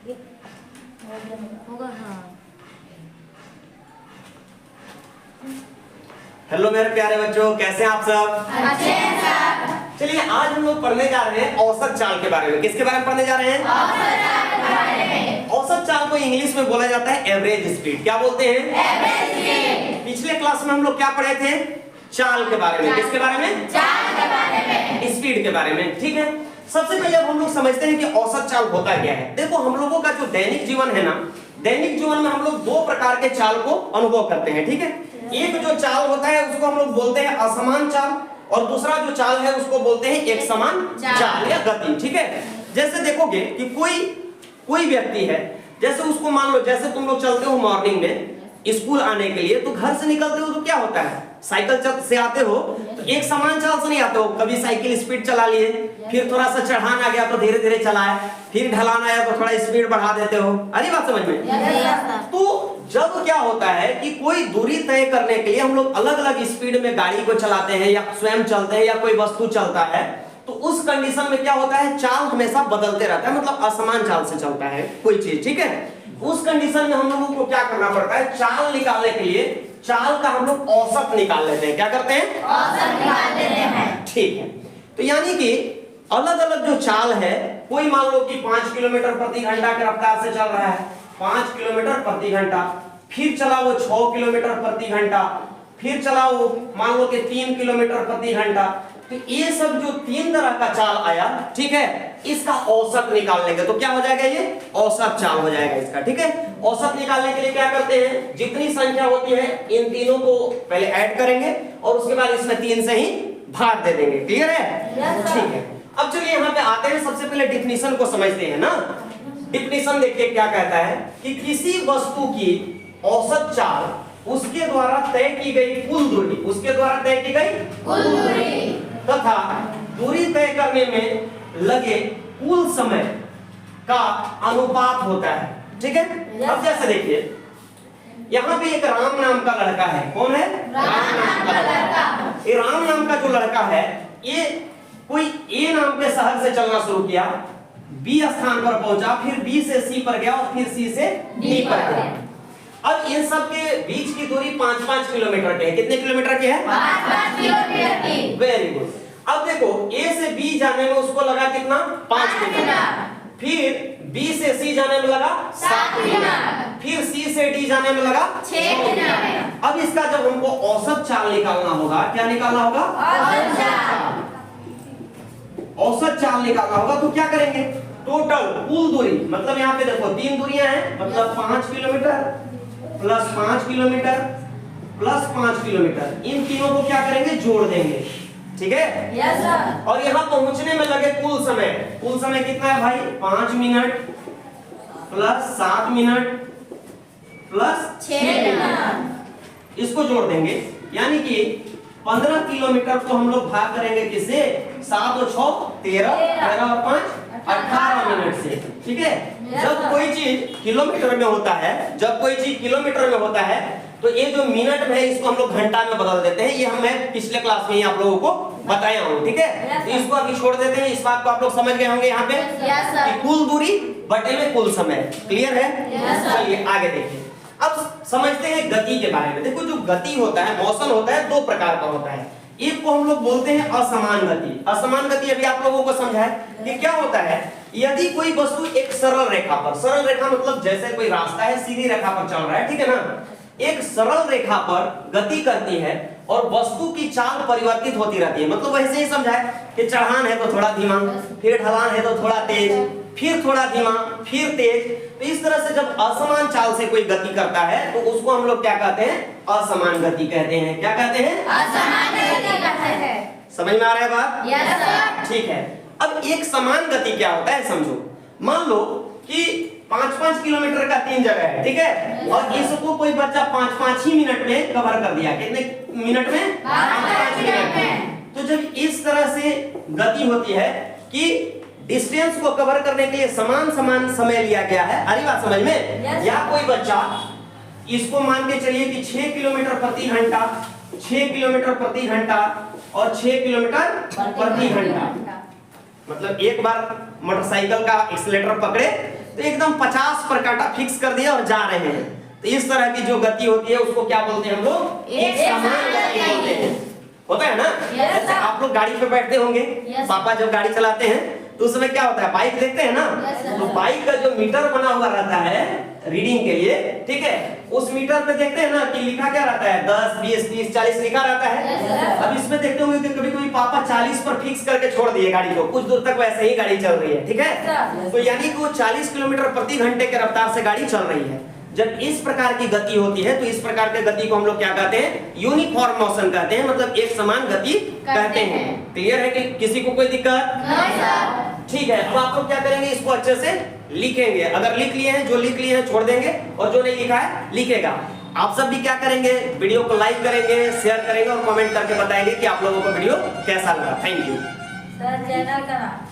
होगा। हाँ, हेलो मेरे प्यारे बच्चों, कैसे हैं आप सब? अच्छे हैं सर। चलिए आज हम लोग पढ़ने जा रहे हैं औसत चाल के बारे में। किसके बारे में पढ़ने जा रहे हैं? औसत चाल के बारे में। औसत चाल को इंग्लिश में बोला जाता है एवरेज स्पीड। क्या बोलते हैं? Average speed. पिछले क्लास में हम लोग क्या पढ़े थे? चाल के बारे में। किसके बारे में? चाल के बारे में, स्पीड के बारे में। ठीक है, सबसे पहले अब हम लोग समझते हैं कि औसत चाल होता क्या है। देखो हम लोगों का जो दैनिक जीवन है ना, दैनिक जीवन में हम लोग दो प्रकार के चाल को अनुभव करते हैं। ठीक है, एक जो चाल होता है उसको हम लोग बोलते हैं असमान चाल, और दूसरा जो चाल है उसको बोलते हैं एक समान चाल या गति। ठीक है, जैसे देखोगे कि कोई व्यक्ति है, जैसे उसको मान लो, जैसे तुम लोग चलते हो मॉर्निंग में स्कूल आने के लिए, तो घर से निकलते हो तो क्या होता है, साइकिल से आते हो तो एक समान चाल से नहीं आते हो। कभी साइकिल स्पीड चला लिए, फिर थोड़ा सा चढ़ान आ गया तो धीरे धीरे चलाए, फिर ढलान आया तो थोड़ा स्पीड बढ़ा देते हो। अरे बात समझ में? तो जब क्या होता है कि कोई दूरी तय करने के लिए हम लोग अलग अलग स्पीड में गाड़ी को चलाते हैं या स्वयं चलते हैं या कोई वस्तु चलता है, तो उस कंडीशन में क्या होता है, चाल हमेशा बदलते रहता है, मतलब असमान चाल से चलता है कोई चीज। ठीक है, उस कंडीशन में हम लोगों को क्या करना पड़ता है, चाल निकालने के लिए चाल का हम लोग औसत निकाल लेते हैं। क्या करते हैं? औसत निकाल लेते हैं। ठीक है, तो यानी कि अलग अलग जो चाल है, कोई मान लो कि 5 किलोमीटर प्रति घंटा की रफ्तार से चल रहा है, 5 किलोमीटर प्रति घंटा, फिर चला वो 6 किलोमीटर प्रति घंटा, फिर चला वो मान लो कि 3 किलोमीटर प्रति घंटा। तो ये सब जो तीन तरह का चाल आया, ठीक है, इसका औसत निकाल लेंगे तो क्या हो जाएगा, ये औसत चाल हो जाएगा इसका। ठीक है, औसत निकालने के लिए क्या करते हैं, जितनी संख्या होती है इन तीनों को पहले ऐड करेंगे और उसके बाद इसमें 3 से ही भाग दे देंगे। क्लियर है? ठीक है, अब चलिए यहाँ पे आते हैं, सबसे पहले डिफिनीशन को समझते हैं ना। डिफिनीशन देखिए क्या कहता है कि किसी वस्तु की औसत चाल उसके द्वारा तय की गई कुल दूरी, उसके द्वारा तय की गई कुल दूरी तथा दूरी तय करने में लगे कुल समय का अनुपात होता है। ठीक है, अब जैसे देखिए यहाँ पे एक राम नाम का लड़का है। कौन है? राम नाम का लड़का। ये राम नाम का जो लड़का है, ये कोई ए नाम के शहर से चलना शुरू किया, बी स्थान पर पहुंचा, फिर बी से सी पर गया और फिर सी से डी पर गया। अब इन सब के बीच की दूरी 5-5 किलोमीटर की है। कितने किलोमीटर की है? 5-5 किलोमीटर की। Very good. अब देखो ए से बी जाने में उसको लगा कितना? 5 मिनट। फिर बी से सी जाने में लगा 7 मिनट। फिर सी से डी जाने में लगा 6 मिनट। अब इसका जब हमको औसत चाल निकालना होगा, क्या निकालना होगा? औसत चाल निकालना होगा तो क्या करेंगे, टोटल कुल दूरी, मतलब यहाँ पे देखो 3 दूरियां हैं, मतलब 5 kilometre plus 5 kilometre plus 5 kilometre, इन तीनों को क्या करेंगे, जोड़ देंगे। ठीक है, यस सर। और यहाँ पहुंचने में लगे कुल समय, कुल समय कितना है भाई, 5 minute plus 7 minute plus 6 minute, इसको जोड़ देंगे, यानी कि 15 किलोमीटर को हम लोग भाग करेंगे किससे, 7 और 6 13, 13 और 5 18 मिनट से। ठीक है, जब कोई चीज किलोमीटर में होता है, जब कोई चीज किलोमीटर में होता है तो ये जो मिनट में है इसको हम लोग घंटा में बदल देते हैं। ये मैं पिछले क्लास में ही आप लोगों को बताया हूँ। ठीक है, तो इसको अभी छोड़ देते हैं, इस बात को आप लोग समझ गए होंगे यहाँ पे कि कुल दूरी बटे में कुल समय। क्लियर है? चलिए आगे देखिए, अब समझते हैं गति के बारे में। देखो जो गति होता है, मोशन होता है, 2 प्रकार का होता है। एक को हम लोग बोलते हैं असमान गति। असमान गति अभी आप लोगों को समझा है कि क्या होता है, यदि कोई वस्तु एक सरल रेखा पर, सरल रेखा मतलब जैसे कोई रास्ता है सीधी रेखा पर चल रहा है, ठीक है ना, एक सरल रेखा पर गति करती है और वस्तु की चाल परिवर्तित होती रहती है। मतलब वैसे ही समझा है कि चढ़ान है तो थोड़ा धीमा, फिर ढलान है तो थोड़ा तेज, फिर थोड़ा धीमा, फिर तेज। तो इस तरह से जब असमान चाल से कोई गति करता है तो उसको हम लोग क्या कहते हैं, असमान गति कहते हैं। क्या कहते हैं? असमान गति कहते हैं। समझ में आ रहा है बात? Yes sir. ठीक है, अब एक समान गति क्या होता है समझो। मान लो कि 5-5 किलोमीटर का 3 जगह है, ठीक है, और इसको कोई बच्चा 5-5 ही मिनट में कवर कर दिया। कितने मिनट में? 5-5 मिनट में। तो जब इस तरह से गति होती है कि डिस्टेंस को कवर करने के लिए समान समान समय लिया गया है, अरे बात समझ में? या कोई बच्चा इसको मान के चलिए कि 6 किलोमीटर प्रति घंटा, 6 किलोमीटर प्रति घंटा और 6 किलोमीटर प्रति घंटा, मतलब एक बार मोटरसाइकिल का एक्सीलेटर पकड़े तो एकदम 50 पर कांटा फिक्स कर दिया और जा रहे हैं। तो इस तरह की जो गति होती है उसको क्या बोलते हैं हम लोग? एक समान गति बोलते हैं। होता है ना? Yes, जैसे आप लोग गाड़ी पे बैठते होंगे, Yes, पापा जब गाड़ी चलाते हैं तो उस समय क्या होता है, बाइक देखते हैं ना, Yes, sir. तो बाइक का जो मीटर बना हुआ रहता है रीडिंग के लिए, ठीक है, उस मीटर पे देखते हैं ना कि लिखा क्या रहता है, 10, 20, 30, 40 लिखा रहता है। Yes, sir. अब इसमें देखते होंगे कि कभी कभी पापा 40 पर फिक्स करके छोड़ दिए गाड़ी को, कुछ दूर तक वैसे ही गाड़ी चल रही है, ठीक है। Yes, तो यानी कि वो 40 किलोमीटर प्रति घंटे के रफ्तार से गाड़ी चल रही है। जब इस प्रकार की गति होती है तो इस प्रकार के गति को हम लोग क्या कहते हैं? यूनिफॉर्म मोशन कहते हैं, मतलब एक समान गति कहते हैं। क्लियर है कि किसी को कोई दिक्कत? नहीं सर। ठीक है, अब आप लोग क्या करेंगे, इसको अच्छे से लिखेंगे। अगर लिख लिए हैं, जो लिख लिए हैं छोड़ देंगे, और जो नहीं लिखा है लिखेगा। आप सब भी क्या करेंगे, वीडियो को लाइक करेंगे, शेयर करेंगे और कमेंट करके बताएंगे कि आप लोगों को वीडियो कैसा लगा। Thank you. सर चैनल का नाम